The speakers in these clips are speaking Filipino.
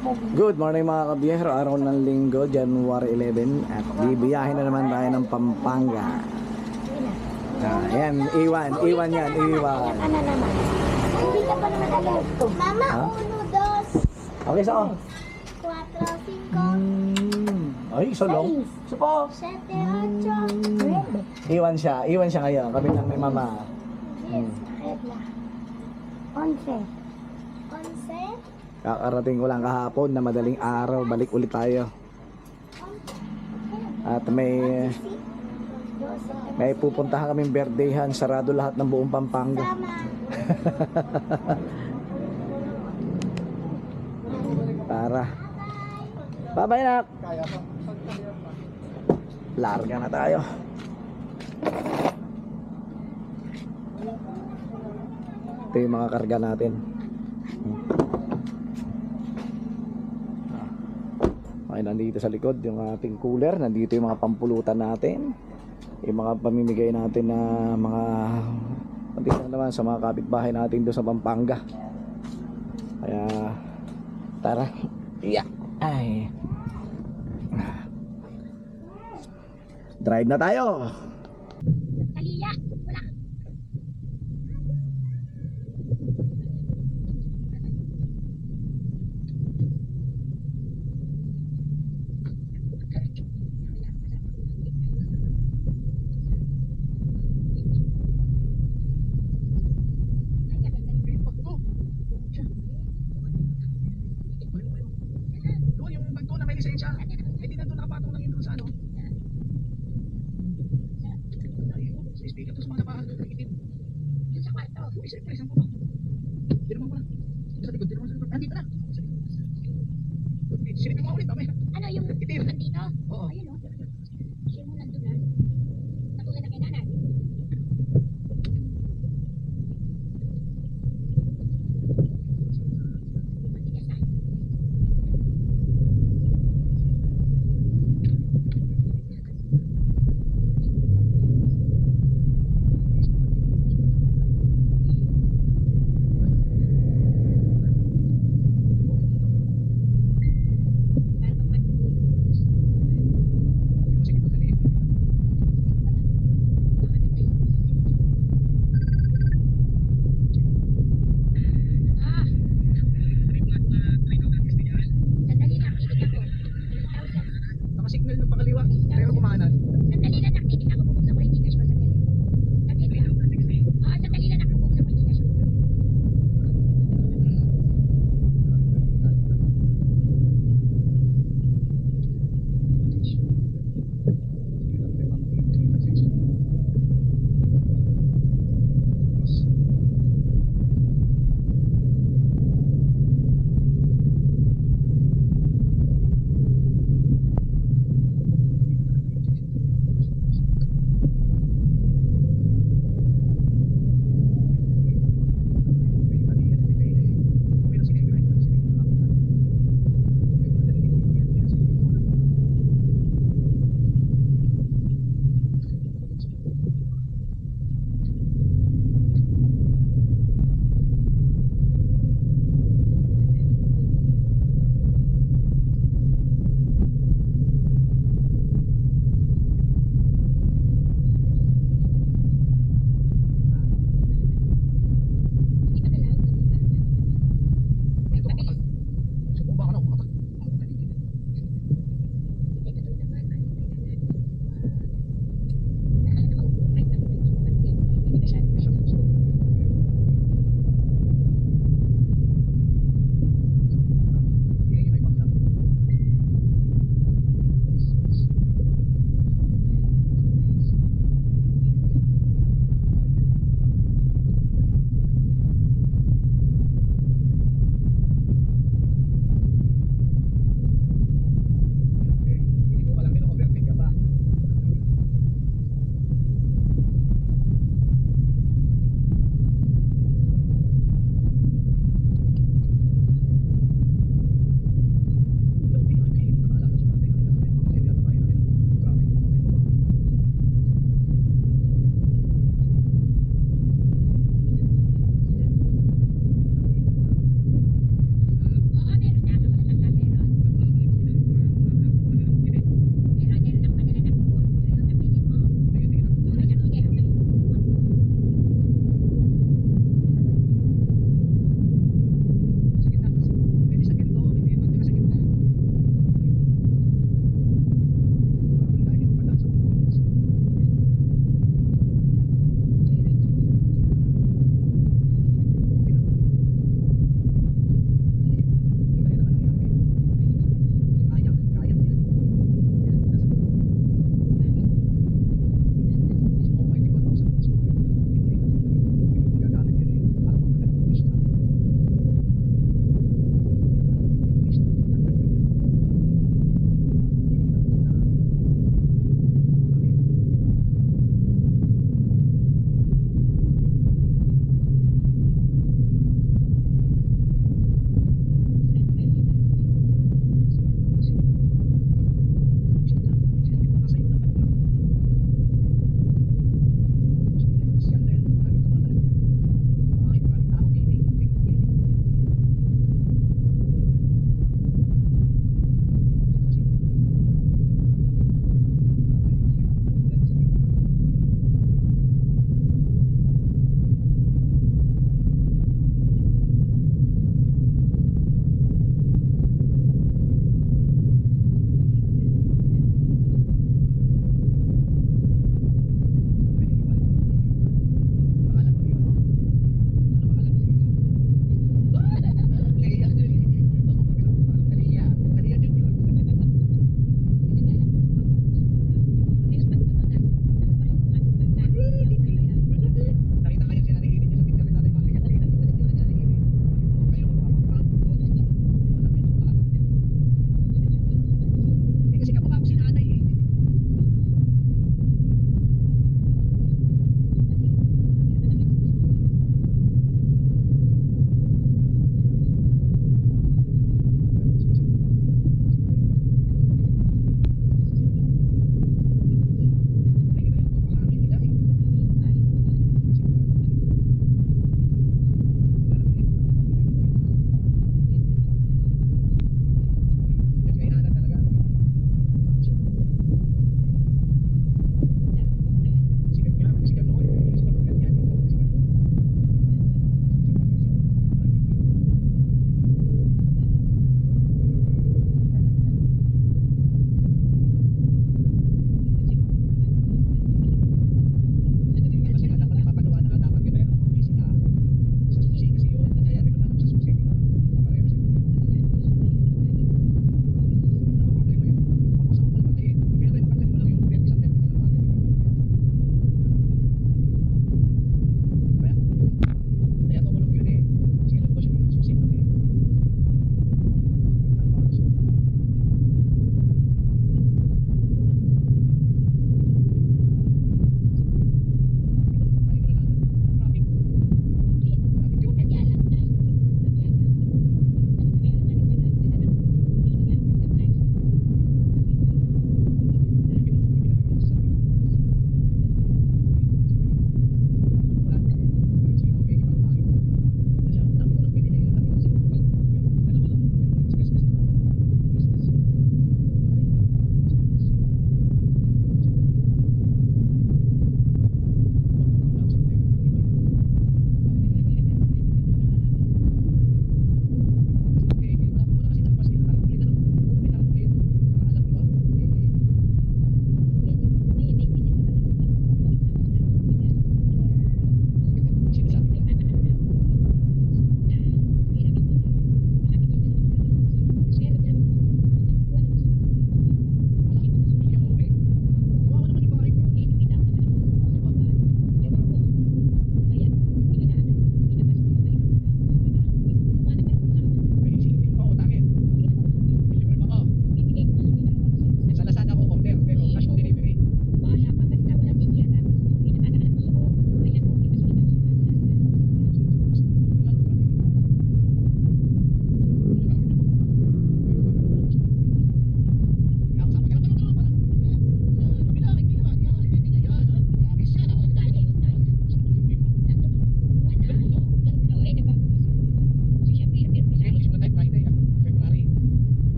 Good morning mga kabiyero, araw ng linggo, January 11 at bibiyahin na naman tayo ng Pampanga. Ayan, iwan yan, iwan. Ano naman? Hindi ka pa naman alerto. Mama, Ha? 1, 2, Okay, saan? 4, 5, Ay, isa lang. Isa pa. 7, 8, 9. Iwan siya ngayon, kami lang ni mama. Yes, bakit na? 11. 11? Kakarating ko lang kahapon na madaling araw, balik ulit tayo. At may pupuntahan kaming birthdayhan, sarado lahat ng buong Pampanga. Tama. Para. Bye-bye nak. Larga na tayo. Ito yung mga karga natin. Okay, nandito sa likod yung ating cooler. Nandito yung mga pampulutan natin. Yung mga pamimigay natin na mga konti lang naman sa mga kapitbahay natin doon sa Pampanga. Kaya tara. Yeah. Ay. Drive na tayo. Kaliya. Wala. Doon yung bagto na may lisensya. Hindi na doon nakapatong lang yun doon sa ano. Sa speaker to sa mga napaan. Itim. Doon sa kwarto. Uy, siyempre, saan po ba? Tinumang mo na. Sa likod, tinumang sa likod. Andito na. Silipin mo ulit, mamaya. Ano yung Itim. nandito? Oo. Ayun o. Siya mo nandun na. Katulad na kay nanay.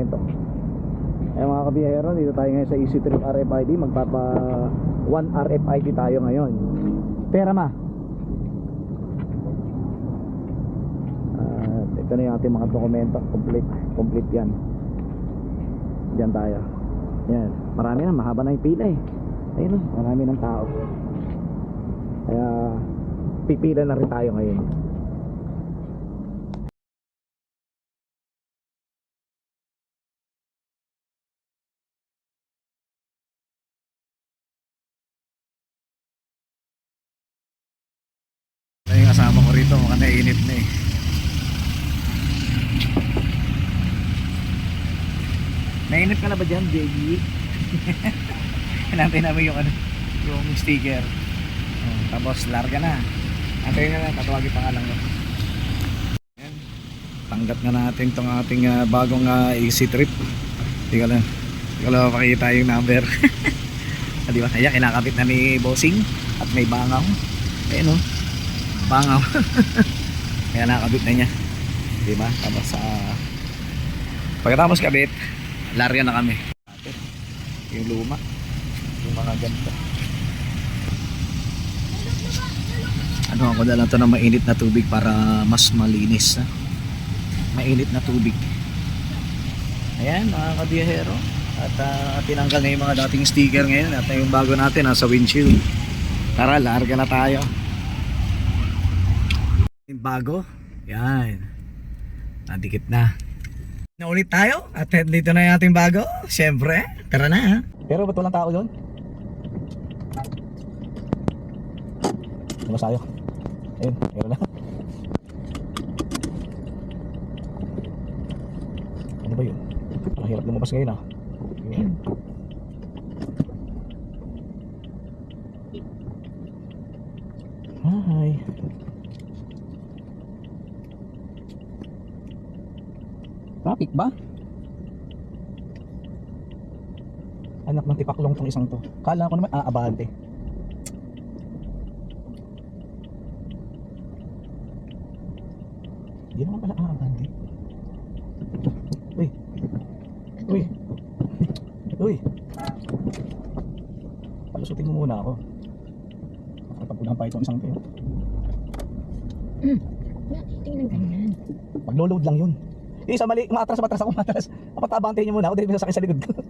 dokumento. Ay mga kabiyahero, dito tayo ngayon sa Easy Trip RFID. Magpapa 1 RFID tayo ngayon. Pera ma. Ito na yung ating mga dokumento. Complete yan. Diyan tayo. Yan. Marami na, mahaba na yung pila eh. Ayun, marami ng tao. Kaya pipila na rin tayo ngayon. Ay, yung kasama ko rito, mukhang nainit na eh. Nainit ka na ba dyan, baby? Hinantay namin yung, yung sticker. Tapos larga na. Antayin na lang, tatawagin pa nga lang. Ayan. Tanggap na natin itong ating bagong Easy Trip. Hindi ko lang makikita yung number. Di ba? Ayan, kinakabit na ni Bossing. At may bangaw. Ayan o. Bangaw. Kaya nakabit na niya. Di ba? Tapos pagkatapos kabit, larga na kami. Yung luma. Yung mga ganito. Ano ako dala ito ng mainit na tubig para mas malinis. Mainit na tubig. Ayan mga kabiyahero. At tinanggal na yung mga dating sticker ngayon. At yung bago natin nasa windshield. Tara, larga na tayo. Yung bago. Yan. Nadikit na. Naulit tayo. At dito na yung ating bago. Siyempre. Tara na ha. Pero ba't walang tao doon? Lumabas tayo. Ayun, meron na. Ano ba yun? Ang hirap lumabas ngayon ah. Ayun. Hi. Traffic ba? Anak ng tipaklong tong isang to. Kala ko naman abante. Di naman pala abante. Uy. Uy. Uy. Palusutin mo muna ako. Nakapagpunahan pa itong isang to. Tingnan ganyan. Maglo-load lang yun. Isa mali, matras ako, matras. Papatabante niyo muna ako dahil may sasakyan sa likod ko.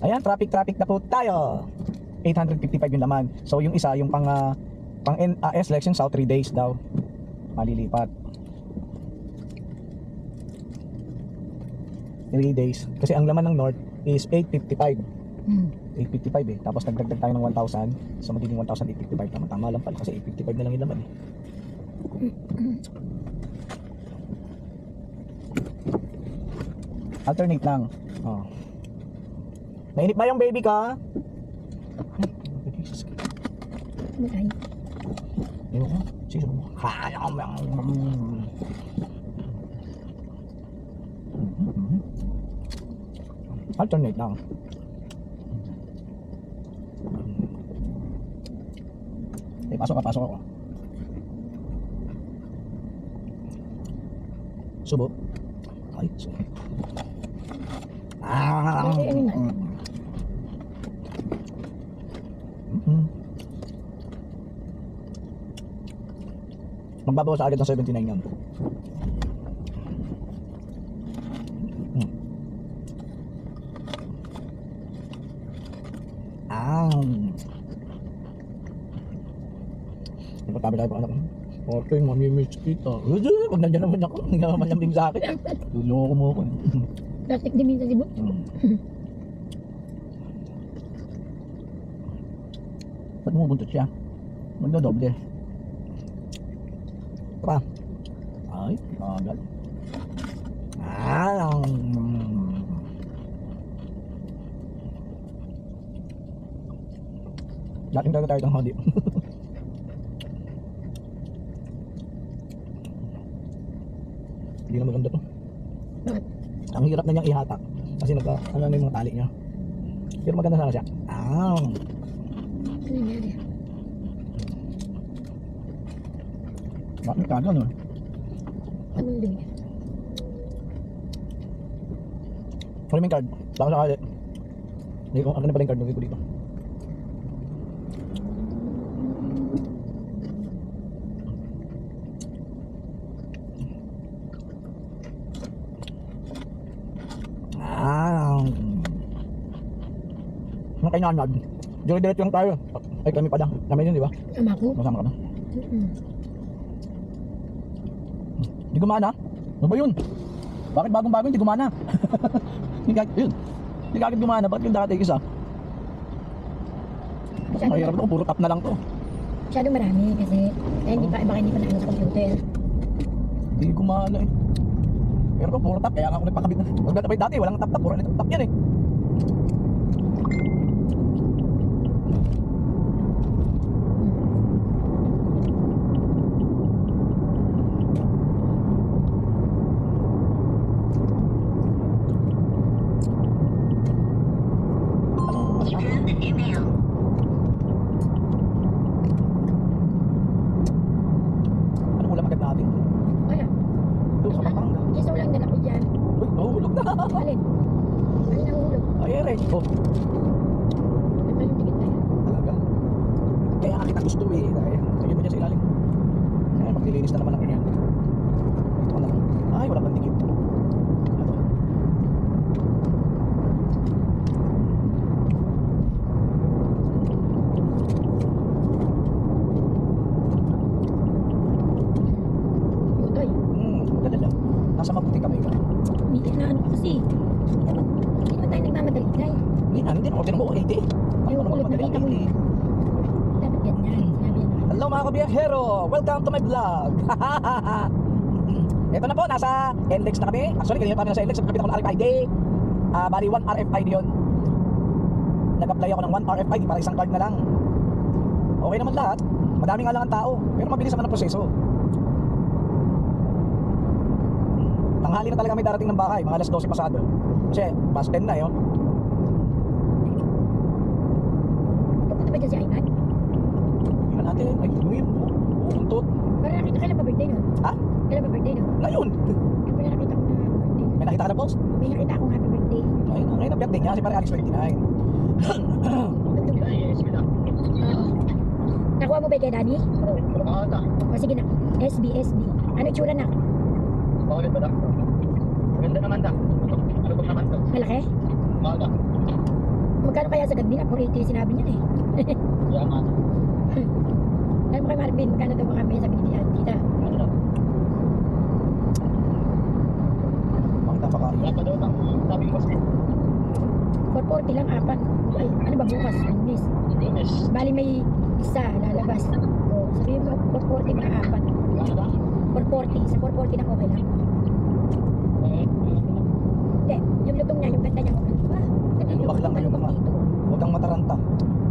Ayan, traffic na po tayo. 855 yung laman. So yung isa, yung pang selection South 3 days daw. Malilipat. 3 days. Kasi ang laman ng North is 855. 855 eh. Tapos nagdagdag tayo ng 1,000. So magiging 1,855. Tama lang pala kasi 855 na lang yung laman eh. Alternate lang. Oh. Nainip ba yung baby ka? Ay. Ewan ko. Sino mo? Alternate lang. Pasok ako. Subo. Ay, subo. Magbabawas agad ng 79 yan. Ipatabi tayo pa anak. Okay, mamimiss kita. Huwag nandiyan naman ako. Hindi ka malambing sa akin. Luloko mo ako. Plastic din minsan si Bo. Ba't bumubuntot siya? Magdodoble. Pa. Ay, agad. Dating talaga tayo ng hodi. Hindi na maganda to. Bakit? Ang hirap na niyang ihatak. Kasi ano na yung mga tali niya. Pero maganda sana siya. Ano nangyari? Bakit ka gano'n? Anong dumi? Ano yung card? Baka sakali. Hindi ko, ano na pala yung card nung ko dito. Ano kayo nanad? Dire-diretso lang tayo. Ay kami pa lang. Namin yun, di ba? Ama ko? Masama ka na. Mm-mm. Hindi gumana? Ano ba yun? Bakit bagong-bago hindi gumana? Hindi kagad yun. Hindi kagad gumana. Bakit yung dati isa? Mas mahirap ito. Puro tap na lang to. Masyadong marami kasi hindi pa, baka hindi pa naano sa computer. Hindi gumana eh. Pero ito puro tap. Kaya nga ako nagpakabit na. Pagkatapay dati walang tap-tap. Puro tap yan eh. Anong ulam agad natin? Wala. Doon sa Pampanga. Kisaw lang dala ko dyan. Uy, nahulog na. Alin? Alin ang hulog? Ay, ere. Oh, Anong tikit na yan? talaga. Kaya nga kita gusto eh. Dahil, ayun mo dyan sa ilalim. Kaya maglilinis na naman ako niyan. Ito ka na lang. Ay, wala pang tingin. Ano? Utoy. Ganda lang. Nasa mabuti kami ka. Hindi na ano kasi. Hindi pa tayo nagmamadali tayo. Hindi na, hindi na. Huwag mo 80. Ano Yung naman ulit madali nakita ang mo 80? Dapat ganyan. Sinabi yan naman. Hello mga kabiyahero! Welcome to my vlog! Ito na po, nasa index na kami. Actually, kanina pa kami nasa index. Kapit ako ng RFID. Bali, 1 RFID yun. Nag-apply ako ng 1 RFID para isang card na lang. Okay naman lahat. Madami nga lang ang tao. Pero mabilis naman ang proseso. Tanghali na talaga may darating ng bahay. Mga alas 12 pasado. Kasi, past 10 na yun. Pupunta ba dyan si iPad? Tingnan natin. Ay, yun. Untot. Para nakita kailan pa birthday nun? Ha? Kailan pa birthday nun? Ngayon. Kaya pala nakita ko na birthday. May nakita ka na post? May nakita akong happy birthday. Ngayon, ngayon ang birthday niya. Kasi parang Alex 29. Oo. Nakuha mo ba kay Danny? O sige na. SB. Ano itsura na? Bakit ba da? Maganda naman da. Ano ba naman to? Malaki? Maga. Magkano kaya sa Gadmin? 480 sinabi niya eh. Kaya nga. Alam mo kay Marvin, magkano daw makami sabi ni tita? Ano na? Bakit napakain? Wala pa daw ng sabi ko kasi. 440 lang apat. Ay, ano ba bukas? Lunes. Lunes. Bali may isa lalabas. O, sabihin mo 440 mga apat. Kaya da? 440. Sa 440 na okay lang. Hindi, yung lutong niya, yung ganda niya okay. Ah, ganda Lubak lang yung malubak mga- dito. Huwag kang mataranta.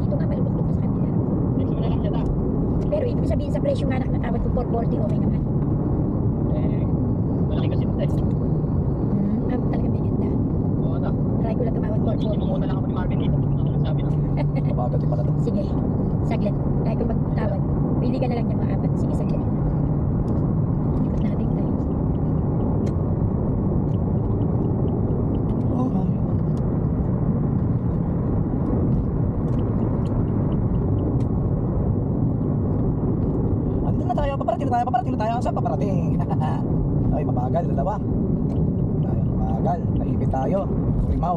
Dito nga malubak-lubak sa kanila. Next mo na lang siya da. Pero ibig sabihin sa presyo nga nakatawad ko 440 okay naman. Malaki kasi ito eh. Talaga may ganda. Oo da. Try ko lang tumawad Hindi 440. mo muna lang ako ni Marvin dito. Ano lang sabi na? Mabagal din pala to. Sige, saglit. Try ko magtawad. Pili ka na lang niya mga apat. Sige, saglit. Ikot natin tayo. Andun na tayo, paparating na tayo. Saan paparating? Ay, mabagal, dalawa. Tayo, mabagal. Naipit tayo. Rimaw.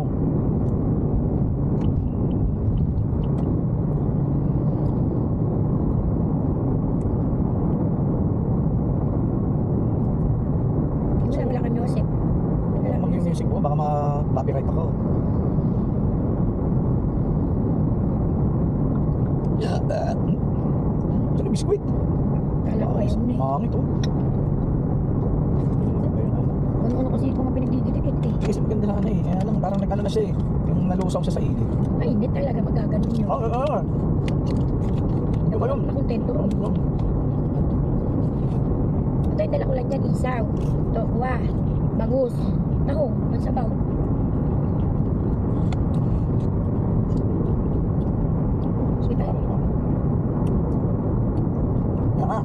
Wala kang music. Kung mag-music ko, baka ma-copyright ako. Saan yung biskuit? Kala ko ayun eh. Mangit oh. Ano kasi ito nga pinagdidikit eh. Kasi maganda na eh. Kaya lang parang nag-ano na siya eh. Yung nalusaw siya sa init. Mainit talaga magaganon yun. Oo. Ano ba yun? Nakontento ron. Ito yung dala ko lang dyan. Isaw, tokwa, bangus, tahong, mansabaw. Sige tayo. Yan nga.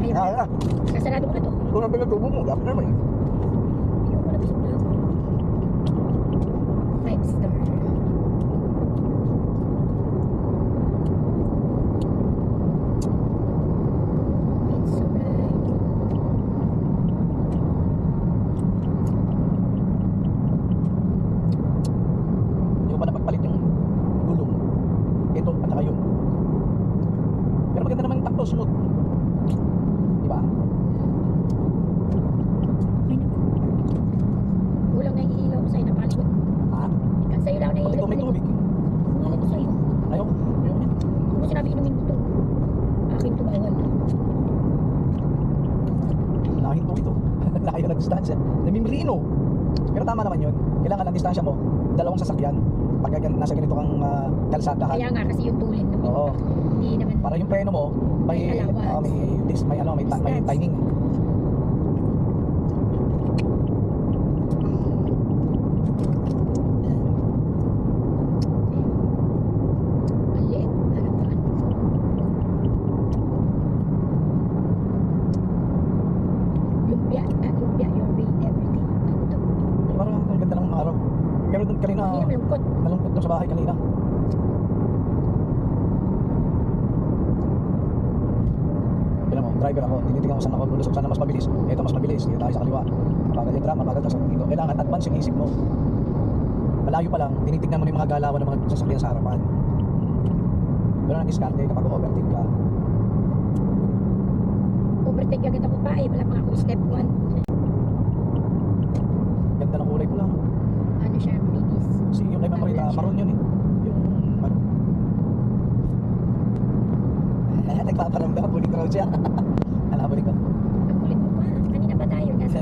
Ayun. Yan nga. Kasarado ko na to. Kung ang pinatubo mo, dapat naman yan. Ayoko na busog na ako. 5 star. It's alright. Hindi ko pa napagpalit yung gulong. Ito at saka yun. Pero maganda naman yung takbo, smooth. Diba? Ay, naku. Kulang na iilaw ko sa'yo na palikot. Ha? Sa'yo lang na Pati iilaw ko may tubig. Kumalan ko sa'yo. Ayaw. Ayaw niya. Kung sinabi inumin mo to. Akin to bawal. Nakahinto ito. Layo na distansya. Namimrino. Pero tama naman yun. Kailangan ang distansya mo. Dalawang sasakyan. Pag nasa ganito kang kalsadahan. Kaya nga kasi yung tulin ng Oo. Hindi naman. Para yung preno mo, may May allowance. may timing. Mali. Ano ba? Lumpia. Lumpia your way everything. Ano to? Parang ang ganda ng araw. Pero doon kanina, Hindi na malungkot. nalungkot doon sa bahay kanina. Tignan mo, driver ako. Tinitingnan ko saan ako lulusok, sana mas mabilis. Ito mas mabilis. Dito tayo sa kaliwa. Mabagal yung truck, mabagal tayo sa dito. Kailangan advance yung isip mo. Malayo pa lang, tinitingnan mo na yung mga galawan ng mga sasakyan sa harapan. Doon ang diskarte kapag overtake ka. Overtake agad ako pa eh. Wala pa nga ako step 1. Ganda ng kulay ko lang. Ano siya? Malinis. Kasi yung kay Mamarita, maroon yun eh. Yung ano. Nagpaparamdam, bulik raw siya. Bulik ko. Ang kulit mo pa. Kanina pa tayo. Nasa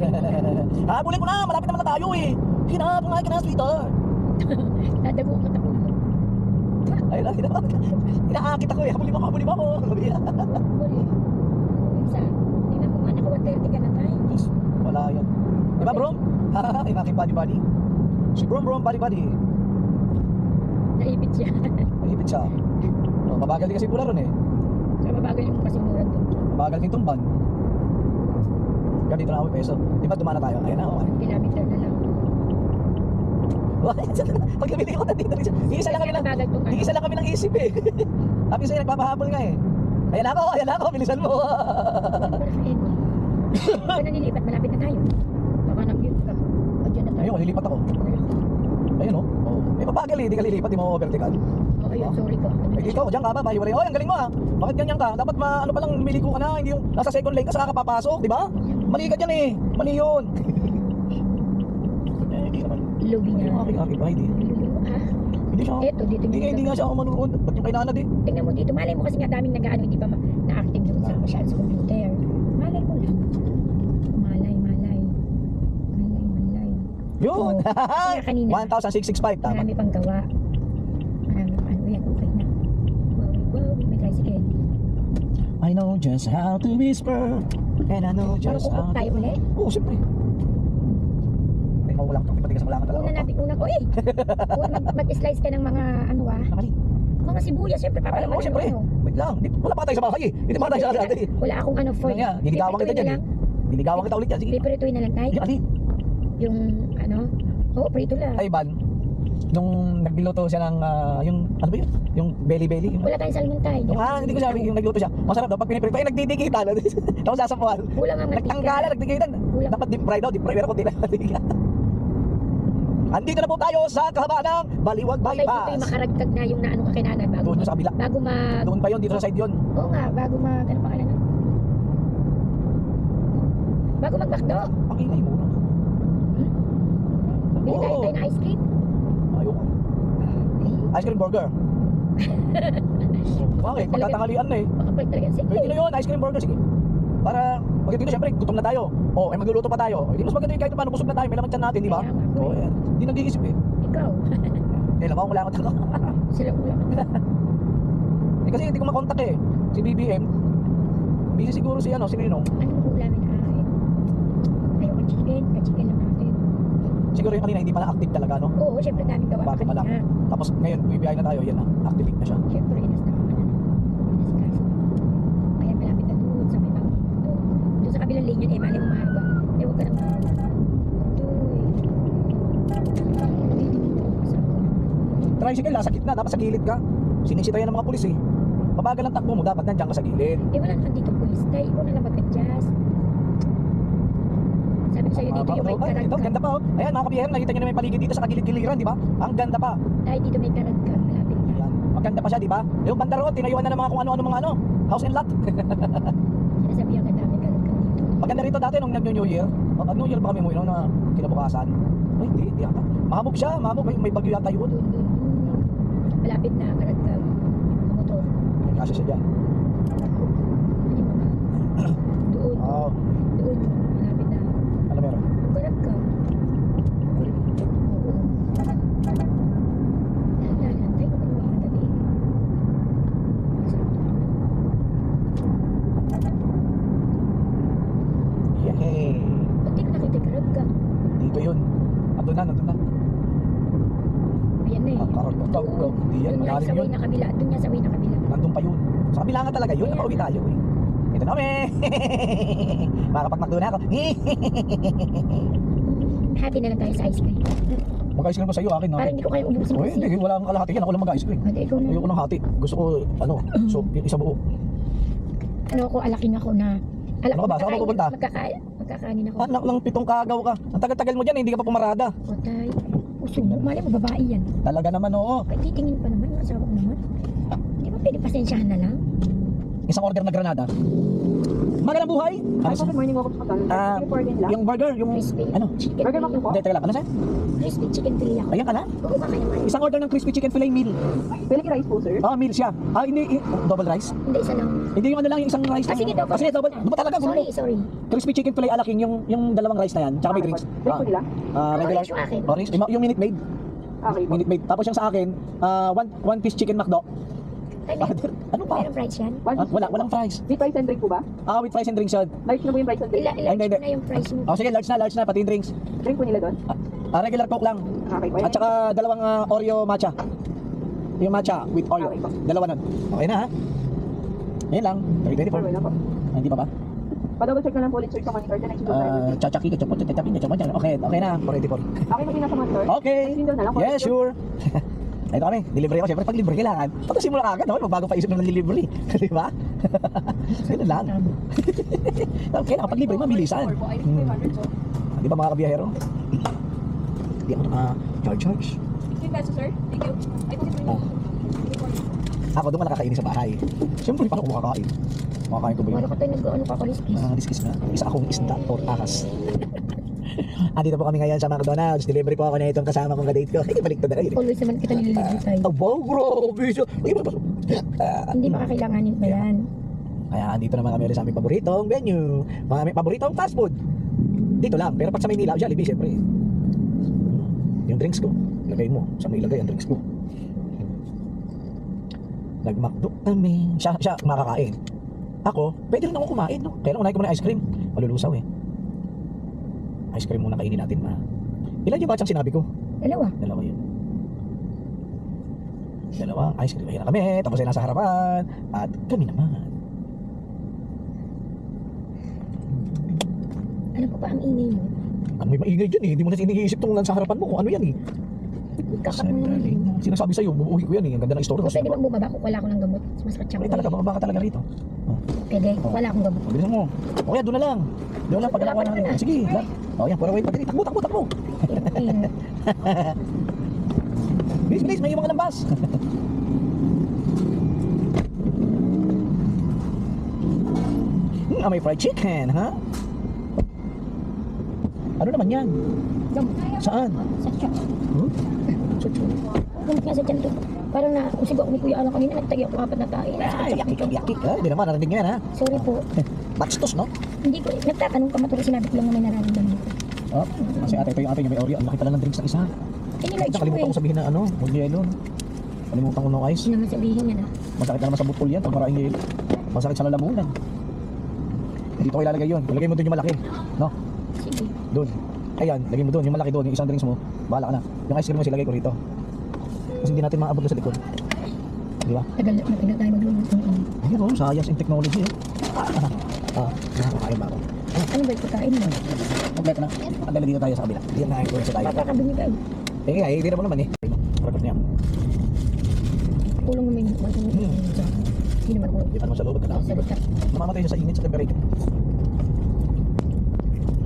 Bulik ko na, malapit naman na tayo eh. Hinahap nga, kinasweeter. Dadago ko ako. Ayun lang, hinaakit ako eh. Habulin mo ako. Huli. Isa. Tingnan mo nga, naka 130 ka na tayo. Yes, wala yan. Diba bro? Yung aking body. Si bro, body. Naipit siya. Malipit siya. Oh, mabagal din kasi pula ron eh. So, mabagal yung kasimuran doon. Mabagal din tumban. Kaya dito na ako peso. Di ba dumana tayo? Ayan na ako. Kilometer na lang. Pag nabili ko nandito rin siya. Iisa lang kami ng Mabagal tong ano. Iisa lang kami ng isip eh. Tapos sa'yo nagpapahabol nga eh. Ayan ako, bilisan mo. Perfect. Kung nalilipat, malapit na tayo. Baka nag-mute ka. O, dyan na tayo. Ayun, lilipat ako. Ayun oh. Oh. Eh papagal eh, di ka lilipat, di mo overtake. O, ayun, sorry ko. Eh dito, diyan ka ba? Bahiwalay. Oh, ang galing mo ah. Bakit ganyan ka? Dapat ano pa lang lumiliko ka na, hindi yung nasa second lane ka saka ka papasok, di ba? Mali ka dyan eh. Mali yun. Eh, hindi naman. Lubi Hindi na. yung aking akit, hindi. Ah, Hindi siya. eto, dito. Hindi nga siya ako manunood. Ba't yung kay Nana di? Tingnan mo dito. Malay mo kasi nga daming nag-ano, hindi pa na-active doon sa masyado sa computer. Malay mo lang. Malay. Yun! Kaya kanina, 1,665, tama. marami pang gawa. Marami pang ano yan, okay na. Wow, may tricycle. I know just how to whisper and I know just how Parang tayo to... ulit. Oo, siyempre. Ay, mawala ka. Patigas ang ulangan talaga. Una ko eh. Mag-slice ka ng mga ano Mali. mga sibuyas, syempre Ay, papalaman oo, siyempre. Wait lang. Wala pa tayo sa bahay eh. Hindi pa tayo sa bahay. Wala akong ano for. Ano yan? Dinigawan kita dyan eh. Dinigawan kita ulit yan. Sige. Piprituin na lang tayo. Hindi, ali. Yung ano, prito lang. Ay, Van. Nung nagluto siya ng, yung, ano ba yun? Yung belly. Yung, Wala tayong salmon tayo. hindi ko sabi, yung nagluto siya. Masarap daw. Pag piniprito, ay nagdidikitan. Tapos sasapuan. Kulang ang mantika. Nagtanggalan, nagdikitan. Kulang. Dapat deep fry daw. Deep fry. Pero kung di na andito na po tayo sa kahabaan ng Baliwag Kaya dito yung Bypass. makaragtag na yung naano ka kinanan bago Doon sa kabila. bago mag Doon pa yun, dito sa side yun. oo nga, bago mag ano pa nun? Bago magbakdo. Ang ingay mo. Bili tayo Oo. ng ice cream. Ayoko. Ice cream burger. Bakit? Magtatangalian na eh. Makapal talaga. Sige. Pwede na yun, ice cream burger. Sige. Para, pagdating dito, syempre, gutom na tayo. O, ay magluluto pa tayo. Hindi mas maganda yung kahit paano busog na tayo. May laman tiyan natin, di ba? Kaya nga po Oo, eh. yan. Hindi nag-iisip eh. Ikaw. Labaw mo lang ako. Sila ulang. Kasi hindi ko makontak eh. Si BBM. Busy siguro si ano, si Ninong. Anong ulamin na akin? Ayoko chicken. Ka-chicken lang natin. Siguro yung kanina hindi pala active talaga, no? Oo, syempre daming gawa Bago pa lang. kanina. Tapos ngayon, BBI na tayo, yan na. Activate na siya. Syempre, inas na ako na. Inas kaso. Kaya malapit na doon sa may doon sa sa kabilang lane yun, mali mo mahaba. Huwag ka lang mahaba. Tricycle, nasa gitna, dapat sa gilid ka. Sinisita yan ng mga pulis eh. Mabagal ang takbo mo, dapat nandiyan ka sa gilid. Wala naman dito pulis. Tayo, ikaw na lang mag-adjust. Sabi ko sa'yo, dito yung may Ito, karagka. ganda pa oh. Ayan mga kabiyahero, nakita nyo na may paligid dito sa kagilid-giliran, di ba? Ang ganda pa. Tayo dito may karagka. Malapit na. Ayan. Maganda pa siya, di ba? Yung banda roon, tinayuan na ng mga kung ano-ano mga ano. House and lot. Sinasabihan ka dami karagka dito. Maganda rito dati nung nag-New Year. New Year ba kami umuwi na kinabukasan? Ay, hindi yata. Mahabog siya, mahabog. May bagyo yata yun. Doon. Malapit na karagka. Motor. May kasya siya dyan. Ano yung mga... Doon. Oo. Doon. Malapit na. Ano meron? Karagka. Oo. Dahan-dahan. Tayo ka pa madali. Yay! Pati ko nakita karagka. Dito yun. Nandun na. Ayan na eh. Karot. Hindi yan, Doon nga malalim sa yun. way na kabila. Doon nga sa way na kabila. Nandun pa yun. Sa kabila nga talaga yun. Nakauwi tayo eh. Ito na kami. Makapagmakdo na ako. Hati na lang tayo sa ice cream. Mag-ice cream ba sa'yo? Akin na. Parang hindi ko kaya ubusin Uy, hindi. Wala kang kalahati yan. Ako lang mag-ice cream. Hindi, ikaw na. Ayoko ng hati. Gusto ko, so, isa buo. Ano ako, alaking ako na. Ano ka ba? Saan ka pupunta? Magkakanin ako. Anak ng 7 kagaw ka. Ang tagal-tagal mo dyan, hindi ka pa pumarada. Otay. Usog mo. Mali mo, babae yan. Talaga naman, oo. Ay, titingin pa naman. Yung asawa ko naman. Di ba pwede pasensyahan na lang? Isang order na granada. Magalang buhay. Ano Good morning, welcome to McDonald's. Ah, Order nila. yung burger, yung Crispy. ano? Chicken Burger fillet. po. Hindi, teka lang. Ano sa'yo? Crispy chicken fillet ako. Ayan ka na? Oo, kakain naman. Isang order ng crispy chicken fillet meal. Pilikin rice po, sir. Meal siya. Hindi, double rice. Hindi, isa lang. Hindi yung ano lang, yung isang rice lang. Sige, double. Sige, double. Ano ba talaga? Gulo mo. Sorry. Crispy chicken fillet ala king, yung dalawang rice na yan. Tsaka may drinks. Drink po nila. Regular. Orange yung akin. Orange. Yung minute maid. Okay po. Minute maid. Tapos yung sa akin, one piece chicken McDo. Ay, Ano pa? Meron fries yan? Walang fries. With rice and drink po ba? With fries and drinks yun. Large na po yung rice and drink. Ay, Ilan hindi. na yung fries mo? Sige, large na, pati yung drinks. Drink po nila doon. Regular Coke lang. Okay po. At saka dalawang Oreo matcha. Yung matcha with Oreo. Okay po. Dalawa nun. Okay na ha? Ngayon lang. 324. Okay na po. Hindi pa ba? Pa-double check na lang po ulit, sir, sa monitor. Then, next Chachaki, Okay na. 484. Okay po din nasa monitor. Okay. Next window na lang. Yeah, sure. Ito kami, delivery ako. Siyempre, pag libre kailangan, pagkasimula ka agad, no? Magbago pa isip ng delivery. Di ba? Ganun lang. Okay lang, pag libre, mabilisan. Di ba mga kabiyahero? Di ako charge. 15 pesos, sir. Thank you. Ay, po. Ako doon ka nakakainin sa bahay. Siyempre, paano ko makakain? Makakain ko ba yun? Wala ko tayo nag-ano pa kaliskis. Diskis na. Isa akong isda or ahas. Andito po kami ngayon sa McDonald's. Delivery po ako na itong kasama kong kadate ko. Balik na kayo. Always naman kita nililibre tayo. Wow, grabe siya. Hindi makakailanganin pa yan. Kaya andito naman kami sa aming paboritong venue. Mga aming paboritong fast food. Dito lang. Pero pag sa Maynila, Jollibee, siyempre. Yung drinks ko. Lagay mo. Sa may lagay ang drinks ko. Nagmakdo kami. Siya makakain. Ako, pwede rin ako kumain, no? Kaya lang unahin ko muna ice cream. Malulusaw eh. Ice cream muna kainin natin, ma. Ilan yung batsang sinabi ko? Dalawa yun. Dalawang ice cream. Ayan na kami. Tapos ay nasa harapan. At kami naman. Ano pa ba ang ingay mo? Ang may maingay dyan eh. Hindi mo na iniisip tong nasa harapan mo kung ano yan eh. Kakapon naman. Sinasabi sa'yo, bubuhay ko yan eh. Ang ganda ng story. O pwede bang bumaba kung wala akong ng gamot? Mas masakit siya. Talaga, baka ka talaga rito. Pwede, kung wala akong gamot. Bilisan mo. O kaya, doon na lang. Doon lang, pagkalawa Wala pa natin. na. Sige, lang. O yan, pura wait. Takbo. Bilis, may iwan ka ng bus. May fried chicken, ha? Ano naman yan? Gamot. Saan? Sa tiyan. Chuchu. Gamot nga sa tiyan to. Parang na, usigo ako ni Kuya Alang kanina, nagtagi ako 4 na tayo. Ay, yakik. Hindi naman, narinig nyo yan, ha? Sorry po. Bastos, no? Hindi ko, nagtatanong ka matuloy, sinabi ko lang na may nararamdaman ko. Oh, kasi ito yung ate niya may Oreo. Ang laki pala ng drinks ng isa. Kinilarge ko Nakalimutan eh. ko sabihin na ano, huwag yelo. Kalimutan ko ng ice. Hindi naman sabihin yan ah. Masakit na naman sa butol yan pag maraming yelo. Masakit sa lalamunan. Dito ko ilalagay yun. Ilagay mo doon yung malaki. No? Sige. Doon. Ayan, lagay mo doon. Yung malaki doon. Yung isang drinks mo. Bahala ka na. Yung ice cream mo silagay ko rito. Kasi hindi natin maabot doon sa likod. Di ba? Tagal na tayo magluluto. Ayun oh, science and technology. Nakakakain ba ako? Ano ba yung pagkain mo? Kompleto na. Andala dito tayo sa kabila. Dito na yung kurso tayo. Papakabili ka. Eh, ay, hindi na mo naman eh. Pagkat niya. Kulong mo may hindi naman ko. Hindi pa naman sa loob. Salita. Namamatay siya sa init sa temperature.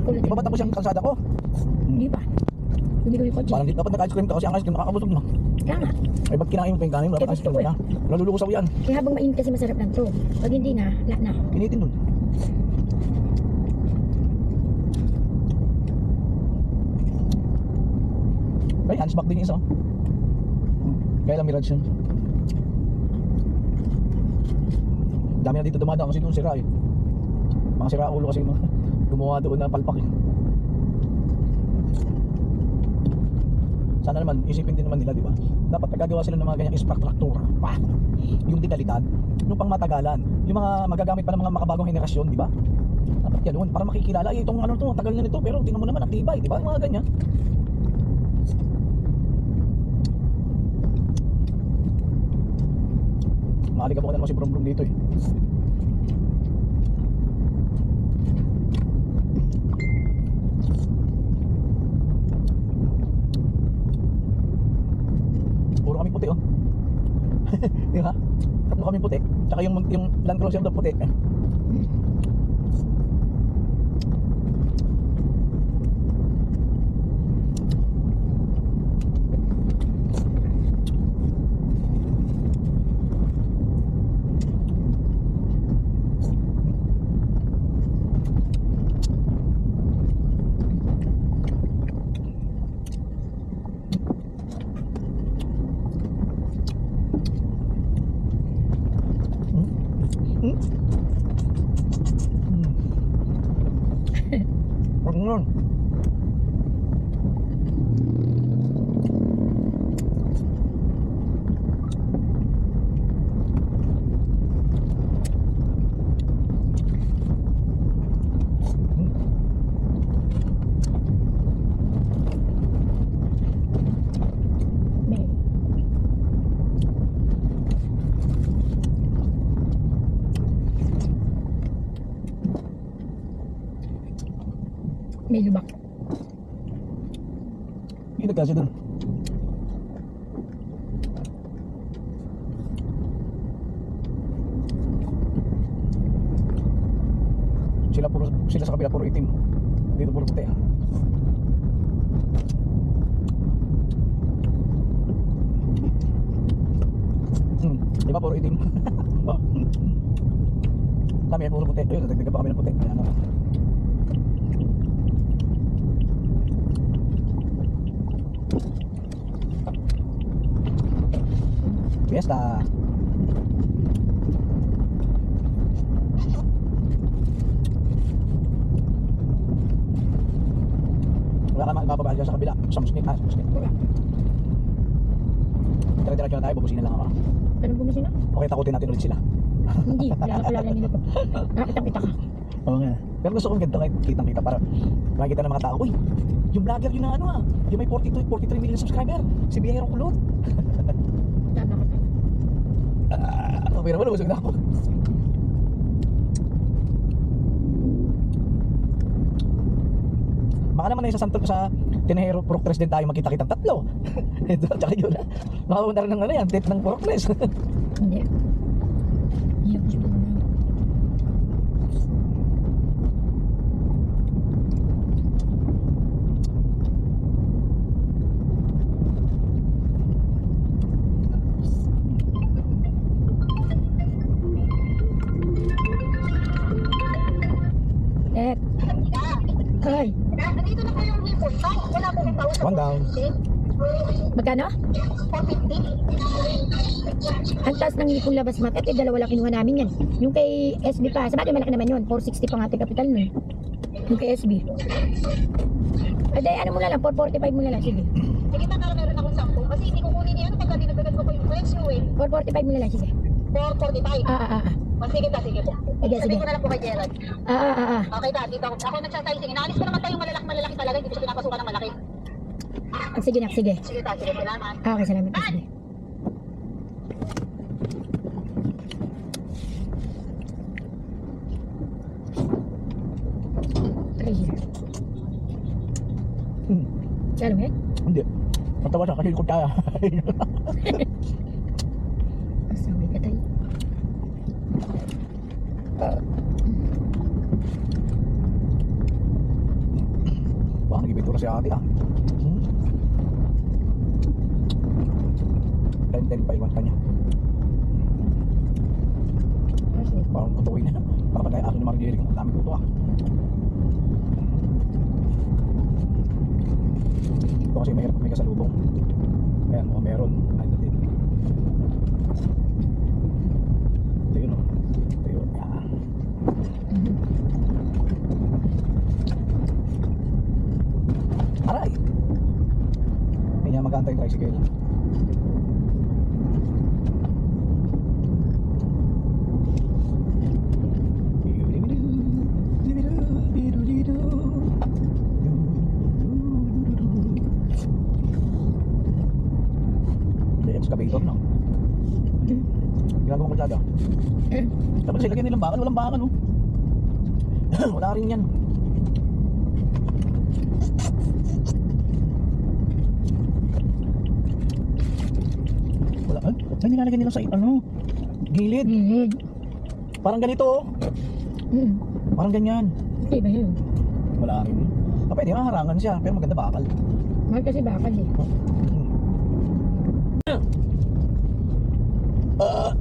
Kulong. Ibabat ako siyang kalsada ko. Hindi pa. Hindi ko yung kotse. Parang dapat nag-ice cream ka kasi ang ice cream nakakabusog na. Kaya nga. Ay, ba't kinain mo pa yung kanin? Wala pa Eh, ice cream gusto ko na. Nalulusaw yan. Kaya habang mainit kasi masarap lang to. Pag hindi na, lahat na. Pinitin dun. Ay, handsback din yung isa. Kaya lang Mirage yun. Dami na dito dumadaan kasi doon sira eh. Mga sira ulo kasi mga gumawa doon na palpak eh. Sana naman, isipin din naman nila, di ba? Dapat pagkagawa sila ng mga ganyang infrastruktura, yung dekalidad, yung pangmatagalan, yung mga magagamit pa ng mga makabagong henerasyon, di ba? Dapat yan, para makikilala, ay itong ano to, tagal na nito, pero tingnan mo naman, ang tibay, di ba? Yung mga ganyan. Maaligab ako na naman si Brum Brum dito eh. Puro kami puti oh. Di ba? Tatlo kami puti. Tsaka yung Land Cruiser doon puti. Huwag nun. May. May lubak. Hindi nagkasya doon. Sila sa kabila puro itim. Dito puro puti. Di ba puro itim? Kami puro puti. Ayun, nagdagdag pa kami ng puti. Ayan o. Fiesta. Wala ka mapapabahal dyan sa kabila. Samsung. Wala. Tira-tira na tayo, babusina lang ako. Anong bumisina? Okay, takutin natin ulit sila. Hindi, kilala nila to. Nakakita-kita ka. Oo nga. Pero gusto kong ganito kahit kitang-kita para makikita ng mga tao. Uy, yung vlogger yun na ano ah. Yung may 43 million subscriber. Si Biyahero Kulot. Tama ka. Pero wala, busog na ako. Baka naman na sa Santo sa Tinahero Progress din tayo makita-kitang tatlo. Ito, tsaka yun. Makapunta rin ng ano yan, date ng Progress. Hindi. Hindi ako siguro na. Ay, Nandito na po yung report ko. Wala po yung tawag. One down. magkano? 450. Ang taas ng hipong labas market, eh, dalawa lang kinuha namin yan. Yung kay SB pa, sa bagay malaki naman yun, 460 pang ating capital nun. Yung kay SB. Ay, ano mo na lang, 445 mo na lang, sige. Sige pa meron akong 10. Kasi hindi ko kunin yan pagka dinagdagan ko po yung presyo eh. 445 mo na lang, sige. 445. O sige ta, sige po. Sige, Sabihin sige. ko na lang po kay Gerald. Okay ta, dito ako. Ako nagsasizing. Inaalis ko naman tayong malaki talaga. Hindi ko siya pinapasukan ng malaki. Sige na, sige. Sige ta, sige. Salamat. Okay, salamat. Sige. Lalo yan? Hindi. Natawa siya kasi likod kaya. Sabi ka tayo. Baka nagipintura si ate ah. 10-10 pa iwan kanya. Parang tutuin na. Parang pagkaya aso ni Marjorie kung ang dami tuto ah. Ito kasi mahirap may kasalubong. Ayan, mukhang meron. Ay, ito din. Ito yun oh. Ito yun. Yan. Aray! Kanya mag-antay tricycle. Excavator no? Ginagawa ko dyan tapos ilagyan nilang bakal, walang bakal no? Wala rin yan. Wala, ay nilalagyan nila sa ano? Gilid. Parang ganito oh. Parang ganyan. Hindi ba yun? Wala rin. Pwede nga harangan siya pero maganda bakal. Mahal kasi bakal eh.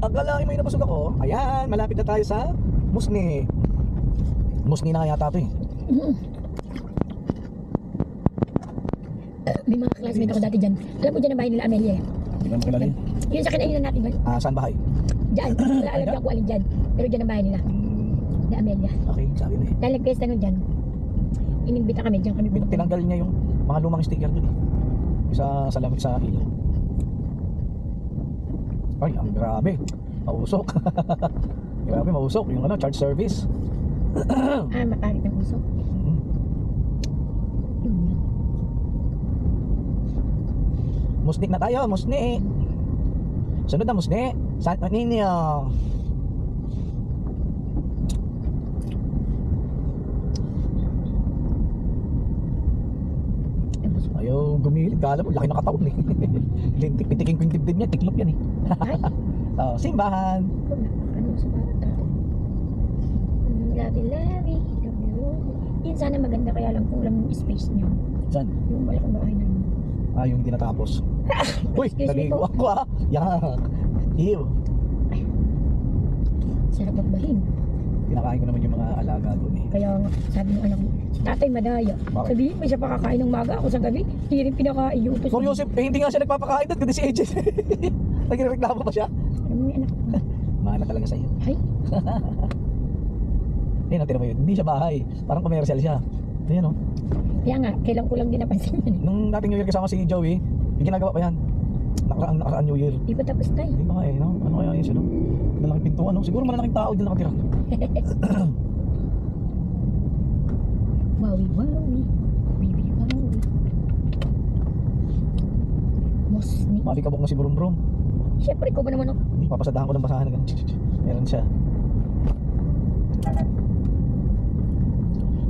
Akalain mo yung napasok ako. Ayan, malapit na tayo sa Musni. Musni na yata ito eh. May mga classmate ako dati dyan. Alam mo dyan ang bahay nila Amelia eh. Hindi naman kilala yun. Yun sa kinainan natin ba? Saan bahay? Dyan. Wala alam niya kung alin dyan. Pero dyan ang bahay nila. Na Amelia. Okay, sabi mo eh. Dahil nag-fiesta nun dyan. Inimbita kami dyan kami. Tinanggal niya yung mga lumang sticker dun eh. Isa sa lamig sa ilaw. Ay, ang grabe. Mausok. Grabe, mausok. Yung ano, charge service. Mapangit ng puso. Yun yun. Musni na tayo, Musni. Sunod na Musni. San Niño. Ayaw gumilid. Kala mo, laki na katawan eh. Pitikin ko yung dibdib niya. Tiklop yan eh. Ay, Simbahan. ano sa bata? Labi-labi. Yun sana maganda kaya lang kulang yung space niyo. Saan? Yung malaking bahay na yun. Yung hindi natapos. Uy, Excuse me naligo po. ako ah. Yan. Ew. Sarap magbahin. Kinakain ko naman yung mga alaga doon eh. Kaya nga, sabi ng anak ko, si tatay madaya. Bakit? Sabihin, may siya pakakain ng maga ako sa gabi. Hindi rin pinakain yung utos. Sir Joseph, hindi nga siya nagpapakain doon, kundi si AJ. Nagreklamo pa siya. Alam mo yung anak ko. Mahal talaga sa'yo. Ay, Natira mo yun. Hindi siya bahay. Parang commercial siya. Ayan o. kaya nga, kailan ko lang din napansin yun. Nung dating New Year kasama si Joey, yung ginagawa pa yan. Nakaraan New Year. Di ba tapos tayo? Hindi ba eh, no? Ano kaya yun siya, no? Malaking pintuan, no? Siguro malalaking tao din nakatira. Wawi, wawi. Wiwi, wawi. Mosni. Malikabok na si Brum Brum. Siyempre, ko ba naman ako? Hindi, papasadahan ko ng basahan na ganun. Meron siya.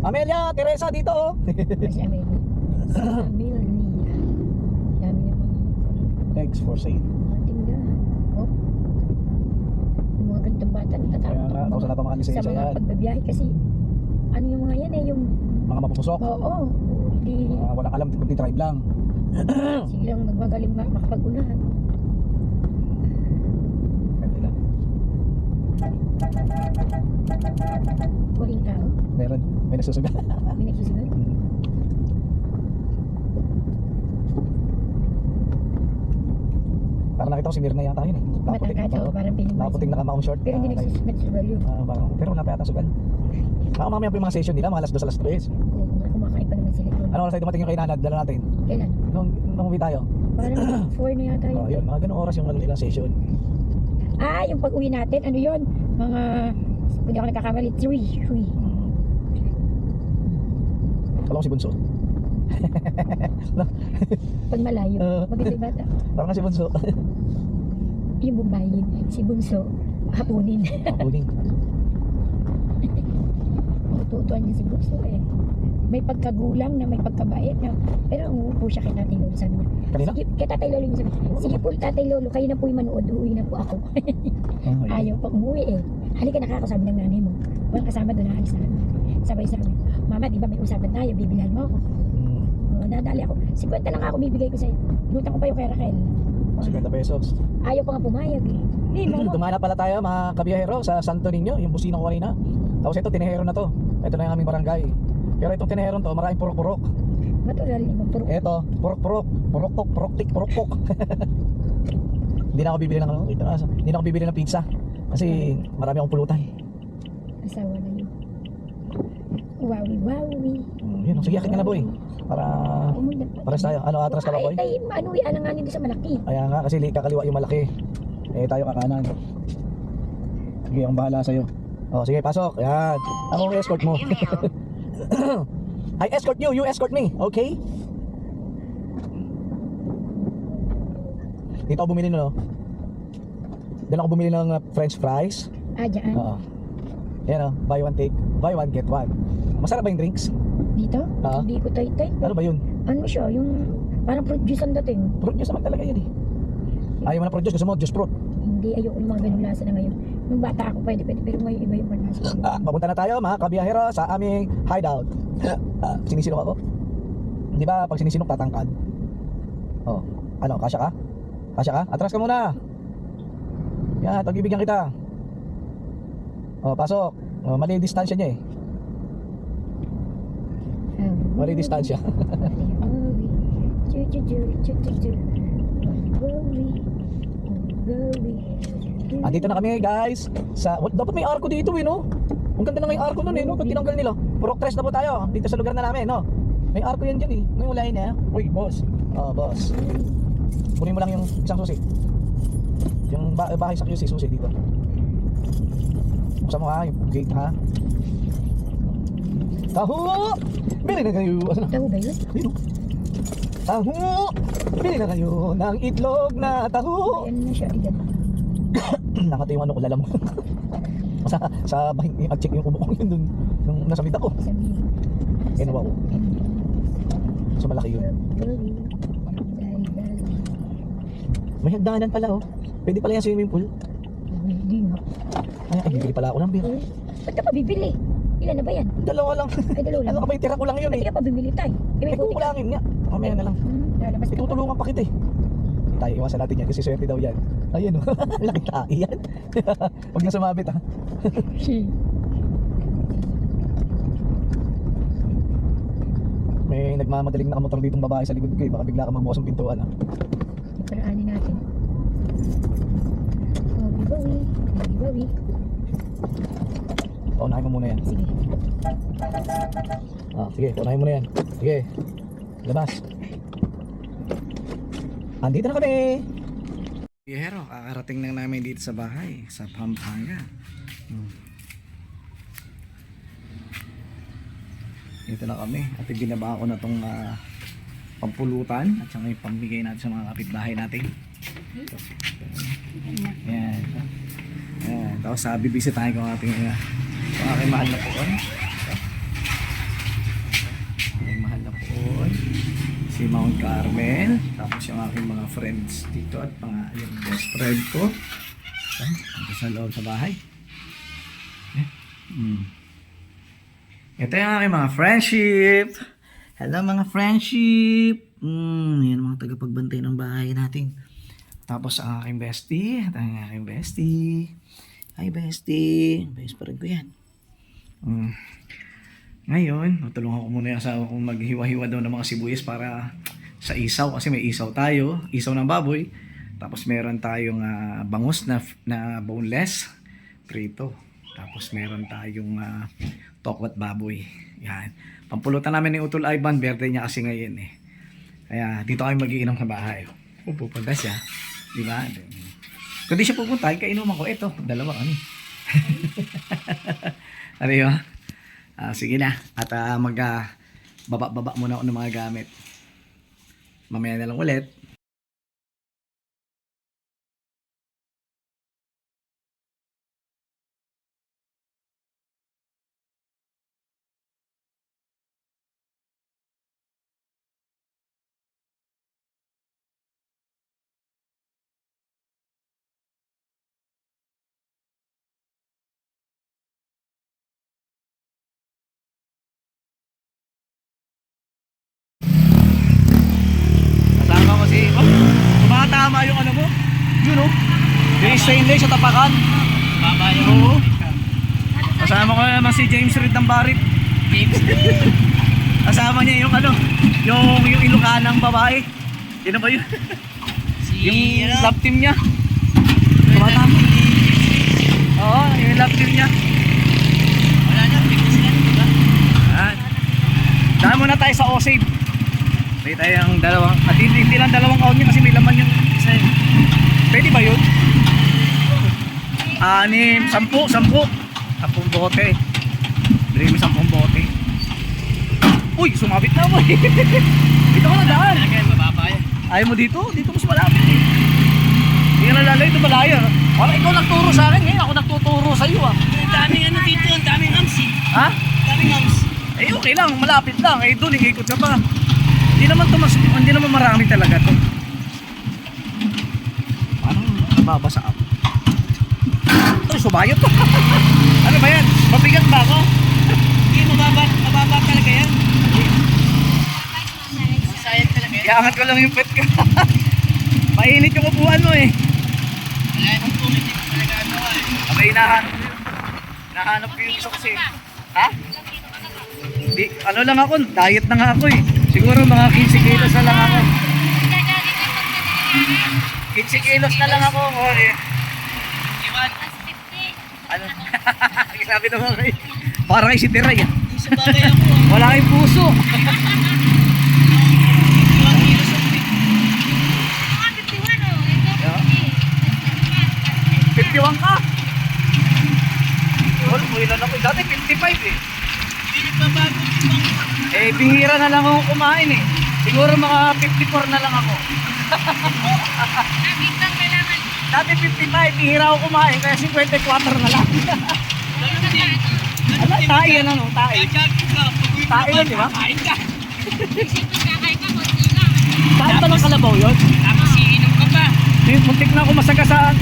Amelia, Teresa, dito oh. Kasi Amelia. Amelia. Dami na mga Eggs for sale. tinda. Oh. Yung mga ganitong bata Kaya natatakot nga, ako tapos wala pa mga sa lisensya mga yan. pagbabiyahe kasi ano yung mga yan eh, yung Mga mapupusok. oo, hindi Walang alam, kundi tribe lang. silang magmagaling makapagunahan. Meron nila. Waling tao, Meron. May nagsusugal. may nagsusugal. Parang nakita ko si Mirna yata yun eh. Matangkad ako, parang piling Nakaputing nakamaong short. pero hindi nagsusugal yun. Pero wala pa yata sugal. Baka mamaya po yung mga session nila, mga alas 2 alas 3. Oo, kumakain pa naman sila doon. Ano oras tayo dumating yung kay Nanad? Dala natin. Kailan? Nung umuwi tayo. Parang 4 na yata yun. Yun, mga ganung oras yung ano nilang session. Yung pag-uwi natin, ano yun? Mga, hindi ako nagkakamali, 3. Alam ko si Bunso. Pag malayo, maganda yung bata. Parang nga si Bunso. Yung bumbayin, si Bunso, hapunin. Kuning. Tutuan niya si Bunso eh. may pagkagulang na may pagkabait na, pero umuupo siya kay Tatay Lolo, sabi niya. Kanina? Sige, kay Tatay Lolo niya sabi, sige po Tatay Lolo, kayo na po yung manood, uuwi na po ako. Ayaw pa umuwi eh. Halika nakakasabi ng nanay mo. Walang kasama doon, naalis na. Sabay sabi, Mama, di ba may usapan tayo, bibilhan mo ako. Oo, nadali ako. 50 lang ako bibigay ko sa'yo. Lutang ko pa yung kay Raquel. 50 pesos. Ayaw pa nga pumayag eh. Hindi, Mama. Dumana pala tayo mga kabiyahero sa Santo Niño, yung busina ko kanina. Tapos ito, tinehero na to. Ito na yung aming barangay. Pero itong tineheron to, maraming purok-purok. Matural, ibang puro. Ito, purok-purok. Purok-pok, purok-tik, purok-pok. Hindi na ako bibili ng ano, ito, hindi na ako bibili ng pizza. Kasi marami akong pulutan. Asawa na yun. Wowie, wowie. Yun, sige, akit ka na boy. Para, Umunda. pares tayo. Ano, atras ka ba boy? Ay, ano, alanganin doon sa malaki. Kaya nga, kasi kakaliwa yung malaki. Eh, tayo kakanan. Sige, ang bahala sa'yo. Oh, sige, pasok. Yan. Ako escort mo. I escort you, you escort me. Okay? Dito ako bumili no. Doon ako bumili ng french fries. Dyan. Oo. Yan buy one get one. Masarap ba yung drinks? Dito? Oo. Hindi ko tay-tay. Ano ba yun? Ano siya, yung parang fruit juice ang dating. Fruit juice naman talaga yan eh. Ayaw mo na fruit juice, gusto mo juice fruit. Hindi, ayoko yung mga ganun lasa na ngayon. Nung bata ako pwede, pero ngayon iba yung lasa. Papunta na tayo mga kabiyahero sa aming hideout. Sinisinok ako. Di ba pag sinisinok tatangkad? Oh, ano, kasya ka? Kasya ka? Atras ka muna. Yan, pagbibigyan kita. Oh, pasok. Oh, mali yung distansya niya eh. Mali yung distansya. Andito na kami guys sa dapat may arko dito eh no. Ang ganda na may arko nun eh no. Pag tinanggal nila. Purok tres na po tayo dito sa lugar na namin no. May arko yan dyan eh. Ngayon wala yun eh. Uy boss. Oh boss. Kunin mo lang yung isang susi. Yung bahay sa QC susi dito. Buksan mo ha yung gate ha. Taho! Bili na kayo. Taho ba yun? Ayun oh. Taho! Bili na kayo ng itlog na taho. Ayan na siya, ilan. Nakatayo yung ano ko lala mo. sa bahay check yung ubo ko yun dun nung nasa mid ako. Sabihin. Eh wow. So malaki yun. May hagdanan pala oh. Pwede pala yan swimming pool. Hindi nga. Ay, bibili pala ako ng beer. Ba't ka pa bibili? Ilan na ba yan? Dalawa lang. Ay, dalawa lang. Ano ka ba yung tira ko lang yun Ba't eh. ka pa bibili tayo? Eh, may Eh kung putik. kulangin nga. Mamaya na lang. Lalabas ka. Itutulungan pa kita eh. Tayo iwasan natin yan kasi swerte daw yan. Ayun oh. Laki tayo yan. Huwag na sumabit ha. May nagmamadaling nakamotor ditong babae sa likod ko eh. Baka bigla ka magbukas ang pintuan ha. Paraanin natin. Bawi. Paunahin mo muna yan. Sige. Sige, paunahin mo na yan. Sige. Labas. Andito na kami. Hero, kakarating lang namin dito sa bahay sa Pampanga. Dito na kami at ibinaba ko na tong pampulutan at saka yung pambigay natin sa mga kapitbahay natin. Yan. Yan. Tapos bibisitahin ko ang ating mahal na poon. Ating mahal na poon. Si Mount Carmel. Tapos yung aking mga friends dito at mga yung best friend ko. Ito sa loob sa bahay. Ito yung aking mga friendship. Hello mga friendship. Yan mga tagapagbantay ng bahay natin. Tapos ang aking bestie. At ang aking bestie. Hi bestie. Best friend ko yan. Ngayon, tutulungan ko muna yung asawa kong maghiwa-hiwa daw ng mga sibuyas para sa isaw. Kasi may isaw tayo. Isaw ng baboy. Tapos meron tayong bangus na boneless. Prito. Tapos meron tayong tokwat baboy. Yan. Pampulutan namin ni Utol Ivan. Birthday niya kasi ngayon eh. Kaya dito kami mag-iinom sa bahay. Kung pupunta siya. Diba? Kung di siya pupunta, kainuman ko. Ito, dalawa kami. Ano yun? Sige na. At baba muna ako ng mga gamit. Mamaya na lang ulit. Yung stainless sa tapakan. Oo. Kasama ko naman si James Reed ng Barit. Kasama niya yung ano, yung Ilocanang babae. Sino ba yun? Yung love team niya. Tumatama. Oo, yung love team niya. Wala na, fix na, diba? Yan. Dahil muna tayo sa O-Save. May tayong dalawang, at hindi lang dalawang kaon kasi may laman yung isa yun. Pwede ba yun? 6, 10 bote. Bili mo 10 bote. Uy, sumabit na mo eh. Dito ko na daan. Mababa yan. Ayaw mo dito? Dito mas malapit eh. Hindi ka nalalay, ito malayo. Parang ikaw nagturo sa akin ngayon, ako nagtuturo sa iyo ah. Daming ano dito, daming hams eh. Ha? Daming hams. Eh okay lang, malapit lang. Eh doon, ikot ka pa. Hindi naman marami talaga to. Parang nababasa ako. Ay, sumayot to. Ano ba yan? Mabigat ba ako? Hindi, mababa talaga yan. Masayad talaga yan. Iangat ko lang yung pet ka. Mainit yung upuan mo eh. Wala yung pulit, hindi ko talaga ano eh. Abay, nahanap ko yung gusto kasi. Ha? Di, ano lang ako, diet na nga ako eh. Siguro mga 15 kilos na lang ako. 15 kilos na lang ako. Oh, eh. Iwan, Ano? Sabi naman kayo. Para kayo si Tiray ah. sa bagay ako ah. Wala kayong puso. 21 kilos ang big. 51 ka. Wala, mo ilan ako. Dati 55 eh. Hindi nagbabago yung Eh, bihira na lang ako kumain eh. Siguro mga 54 na lang ako. Dati 55, bihira ako kumain. Kaya 54 na lang. Ganun din. Ano, tae yan ano, tae. Jogging ka, pag-uwi Tae yun, di ba? kain ka. Tae ba ng kalabaw yun? Tapos iinom ka pa. Muntik na ako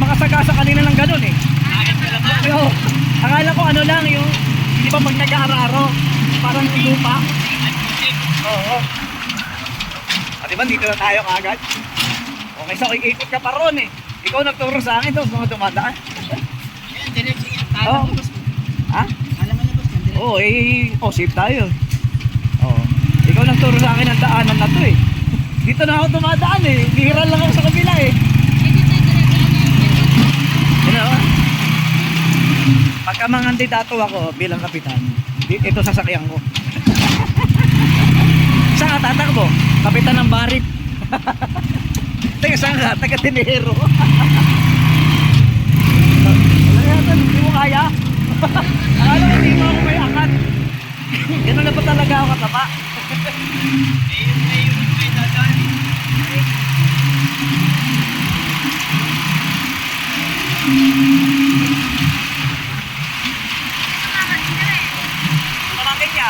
makasagasa kanina ng ganun eh. Kain ka lang ba? Pero, akala ko ano lang yung, di ba pag nag-aararo, parang lupa. Oo. At diba dito na tayo kaagad? Okay, so ikot ka pa ron eh. Ikaw nagturo sa akin tapos mga dumadaan. Yan, diretso yan. Oo. Kala mo labas mo. Ha? Kala mo labas yan, diretso. Oo, eh, safe tayo. Oo. Ikaw nagturo sa akin ang daanan na to eh. Dito na ako dumadaan eh. Bihira lang ako sa kabila eh. Ano? Pagka mga kandidato ako bilang kapitan, ito sasakyan ko. Saan ka tatakbo? Kapitan ng Barit. Teka, saan ka? Taga Tinero. Wala yata, hindi mo kaya. Akala ko hindi mo ako may angat. Gano'n na ba talaga ako kataba? May dadaan. Pamangkin niya.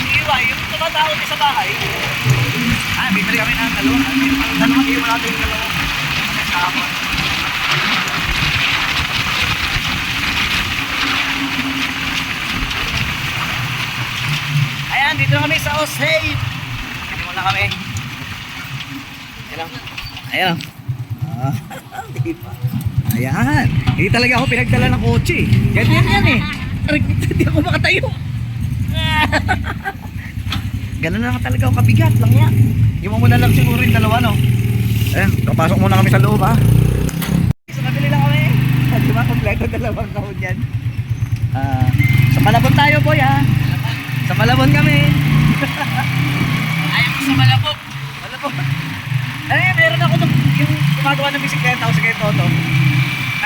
Iiwa, yung tumatao din sa bahay. Bibili kami ng dalawa. Dalawang iiwa natin yung dalawa. Kasama. Ayan, dito na kami sa O-Save. Dito muna kami. Ayan lang. Ayan lang. Diba? Ayan. Hindi talaga ako pinagdala ng kotse. Ganyan yan eh. Hindi ako makatayo. Ganun na talaga ako kabigat lang yan. Iwan mo na lang siguro yung dalawa no. Ayan, kapasok muna kami sa loob ha. Sa kabili lang kami. Diba, kompleto dalawang kahon yan. Sa Malabon tayo boy ha. Sa Malabon kami. Ayaw mo sa malabog. Malabon. Eh, meron ako yung gumagawa ng bisikleta ako sa kay Toto.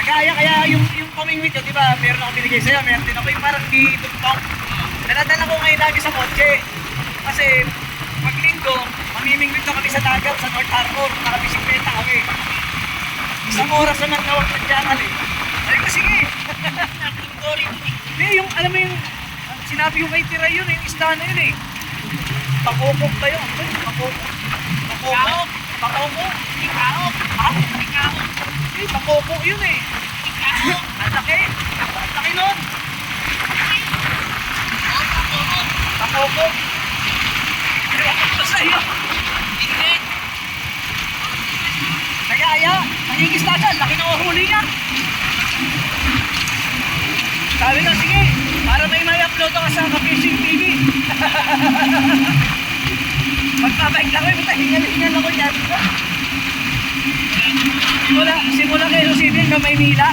Kaya yung pamingwit ko, di ba? Meron ako binigay sa'yo, meron din ako yung parang di tugtong. Daladala ko ngayon lagi sa kotse. Kasi pag linggo, mamimingwit na kami sa dagat sa North Harbor, nakabisikleta kami. Isang oras naman tawag ng channel eh. Sabi ko, sige. Hindi, yung, alam mo yung, sinabi yung kay Tiray yun, yung isda na yun eh. Pakokok ba yun? Pakokok. Pakokok. Pakokok. Ikaok. Ha? Ikaok. Hindi, pakokok yun eh. Ikaok. Ang laki. Ang laki nun. Pakokok. Pakokok ba sa'yo? Hindi. Nag-aaya. Nangingis na siya. Laki ng huli niya. sa Ka-Fishing TV. Magpapahig lang ko, hingal-hingal ako yan. Simula kayo City hanggang Maynila.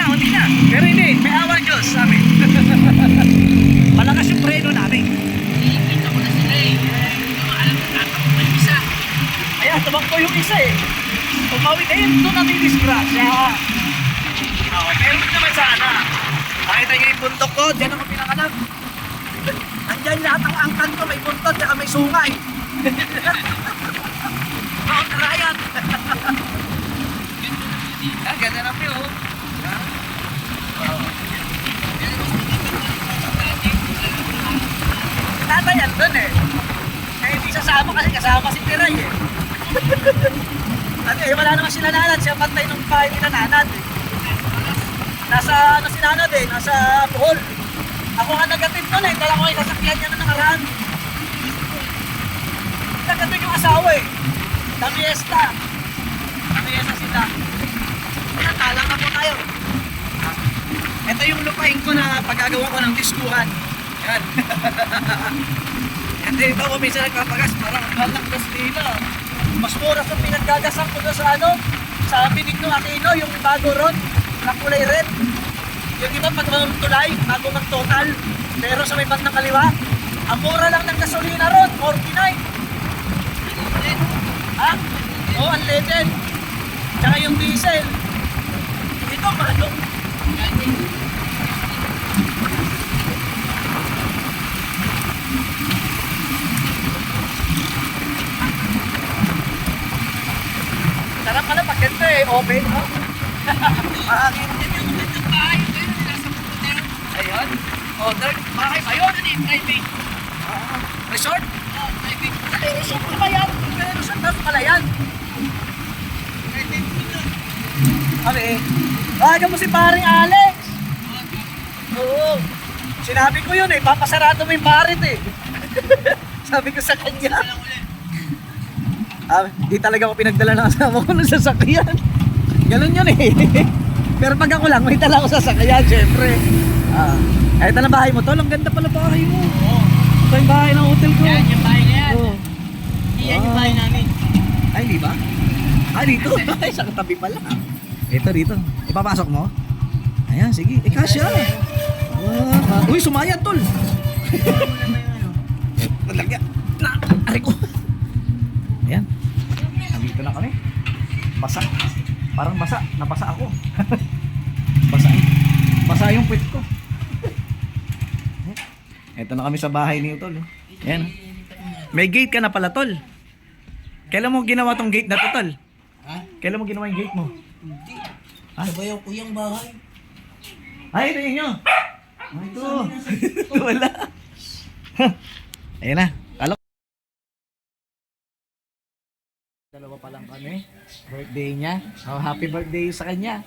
Muntik na. Pero hindi, may awan Diyos sa amin. Malakas yung preno namin. Kita ko na sila eh. Alam mo, tatakot pa yung isa. Ayan, tumakbo yung isa eh. Tumawid ayun, doon natin disgrasya. Meron naman sana. Nakita niyo yung bundok ko, dyan ako pinanganak. Nandyan lahat ang angkan ko, may buntot, saka may sungay. Mount Ryan. Ganda na po. Tatay yan doon eh. Kaya hindi sasama kasi kasama si Piray eh. At wala naman sila nanad, siya pantay ng bahay nila nanad eh. Nasa ano si nanad eh, nasa Bohol. Ako nga nagatid doon eh, dala ko yung sasakyan niya na nakaraan. Nagatid yung asawa eh. Damiesta sila. Talang na po tayo. Ito yung lupain ko na pagkagawa ko ng diskuhan. Yan. At dito ako minsan nagpapagas, parang ang ng gasolina. Mas mura sa pinaggagasan ko doon sa ano, sa Benigno Aquino, yung bago ron, na kulay red. Yung iba pag tulay, bago mag-total. Pero sa may bandang kaliwa, ang mura lang ng gasolina ron, 49. Ha? Oo, unleaded. Tsaka yung diesel. Ito, mahalo. Sarap pala pag ganito eh, open. Mahangin din yung bahay. Ayun. Oh, bahay pa yun. Driving. Resort? Oo, driving. Resort pa ba yan? Resort na pala yan. Kami eh. Baga mo si paring Alex. Oo. Sinabi ko yun eh, papasarado mo yung barit eh. Sabi ko sa kanya. Di talaga ako pinagdala ng kasama ko ng sasakyan. Ganun yun eh. Pero pag ako lang, may dala ako sasakyan, syempre. Ito na bahay mo, tol. Ang ganda pala bahay mo. Oo. Ito yung bahay ng hotel ko. Yan, yung bahay na yan. Oo. Yan yung bahay namin. Ay, di ba? Dito. Ay, sa katabi pala. Ito, dito. Ipapasok mo? Ayan, sige. Kasya. Uy, sumayad, tol. Nalagyan. Aray ko. Ayan. Nandito na kami. Basa. Parang basa. Nabasa ako. Basa yung puwit ko. Ito na kami sa bahay ni Tol. Ayan. May gate ka na pala, Tol. Kailan mo ginawa tong gate na to, Tol? Ha? Kailan mo ginawa yung gate mo? Hindi. Ha? Sabayaw ko yung bahay. Ay, ito yun nyo. Ito. Ito wala. Ayan na. Alok. Dalawa pa lang kami. Birthday niya. Oh, happy birthday sa kanya.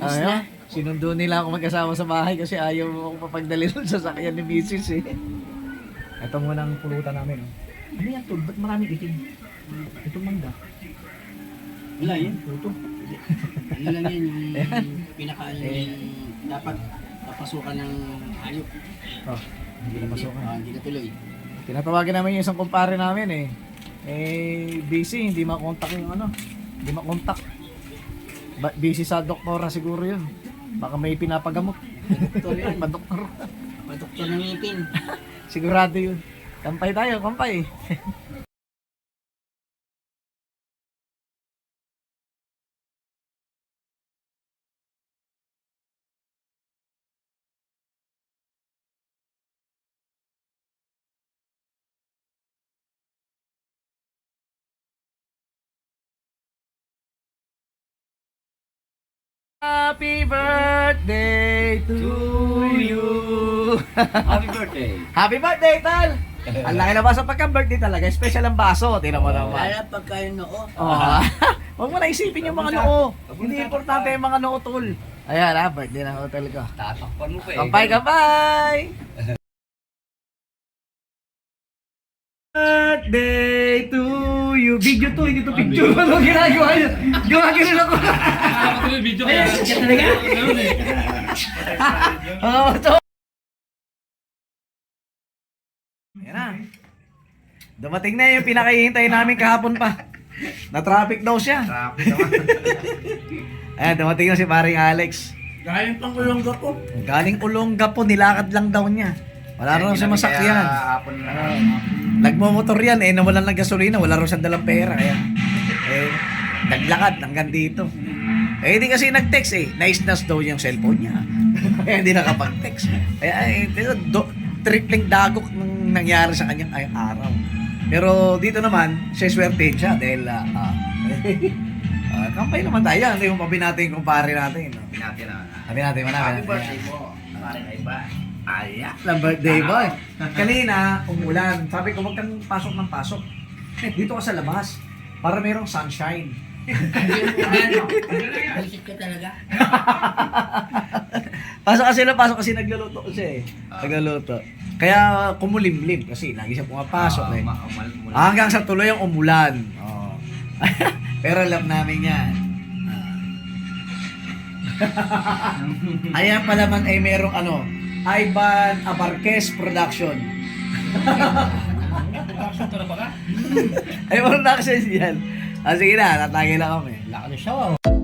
Ayun. Sinundo nila ako magkasama sa bahay kasi ayaw ako papagdali doon sa sakyan ni Mrs. eh. Ito muna ang pulutan namin. Oh. Ano yan, Tol? Ba't maraming itim? Itong mangga. Wala yun. Puto. Ano lang yan, yung pinaka dapat papasukan ng hayop. Oh, hindi na masukan. Hindi na tuloy. Tinatawagan namin yung isang kumpare namin eh. Busy, hindi makontak yung ano. Hindi makontak. Busy sa doktora siguro yun. Baka may pinapagamot. Doktor yan. Doktor. Doktor ng ngipin. Sigurado yun. Kampay tayo, kampay. Happy birthday to you. Happy birthday. Happy birthday, Tal! Ang laki na baso pagka-birthday talaga. Special ang baso. Tingnan mo naman. Kaya pagka yung noo. Oh. Huwag mo na isipin yung mga noo. Hindi importante yung mga noo, Tol. Ayan ha, birthday ng hotel ko. Tatakpan mo pa eh. Kampay, kampay! Birthday to you. video to, hindi to picture. Ano ginagawa niya? Gumagano ako. Video kaya. Talaga? Oo, to. Ayan na. Dumating na yung pinakahihintay namin kahapon pa. Na-traffic daw siya. Ayan, dumating na si paring Alex. Galing pang ulongga po. Galing Olonga po, nilakad lang daw niya. Wala raw siya masakyan. Nagmomotor yan eh, nawalan ng gasolina, wala raw siyang dalang pera. Kaya, naglakad hanggang dito. Eh, hindi kasi nag-text eh. Nice-nas daw yung cellphone niya. Kaya hindi nakapag-text. Kaya, tripling dagok nung nangyari sa kanyang araw. Pero dito naman, siswertein siya dahil, kampay naman tayo. Hindi mo pabinatin yung kumpare natin. No? Sabi natin, Happy birthday po. Pare kay ba? Ayak, ng birthday boy. Kanina, umulan. Sabi ko, wag kang pasok ng pasok. Dito ka sa labas. Para mayroong sunshine. Isip ka talaga. Pasok kasi nagluluto siya eh. Nagluluto. Kaya kumulimlim kasi lagi siya pumapasok eh. Hanggang sa tuloy ang umulan. Oh. Pero alam namin yan. Ayan pala man ay merong Ivan Abarquez Production. Ay, production yan. Sige na, tatagay lang kami. Laki na siya.